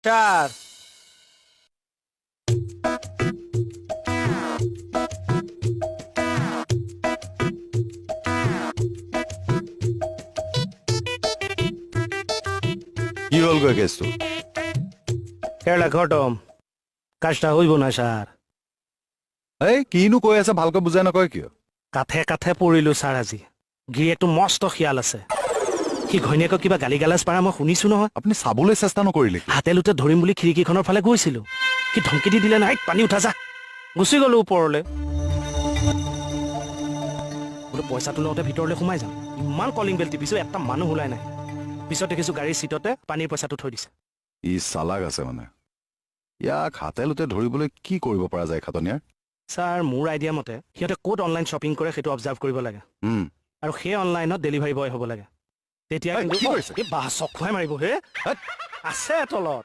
Star কি হল গৈ কেছটো কেৰেলা খতম কাজটা হইব না স্যার এই কিনো কৈ আছে ভালকৈ বুজাই নকয় কিয় কাঠে কাঠে পৰিলো ছাৰ আজি গিৰিয়েকটো মস্ত খিয়াল আছে সি ঘৈণীয়েকক কিবা গালি গালাজ পাৰা মই শুনিছো নহয় আপুনি চাবলৈ চেষ্টা নকৰিলে কিয়? হাতে লোতে ধৰিম বুলি খিৰিকীখনৰ ফালে গৈছিলো সি ধমকি দি দিলে নাই পানী উঠা যা গুচি গলো ওপৰলে বোলো পইচাটো লওঁতে ভিতৰলৈ সোমাই যাম ইমান কলিং বেল টিপিছো এটা মানুহ ওলাই নাই পিছত দেখিছো গাড়ীৰ চিটতে পানীৰ পইচাটো থৈ দিছে ই চালাক আছে মানে ইয়াক হাতে লোতে ধৰিবলৈ কি কৰিব পৰা যায় খাটনিয়াৰ ছাৰ মোৰ আইডিয়া মতে সিহঁতে ক'ত অনলাইন শ্বপিং কৰে সেইটো অবজাৰ্ভ কৰিব লাগে আৰু সেই অনলাইনত ডেলিভাৰী বয় হ'ব লাগে তেতিয়া এই, কিন্তু কি কৰিছে? এই বাহ চক খুৱাই মাৰিব হে আছে তলত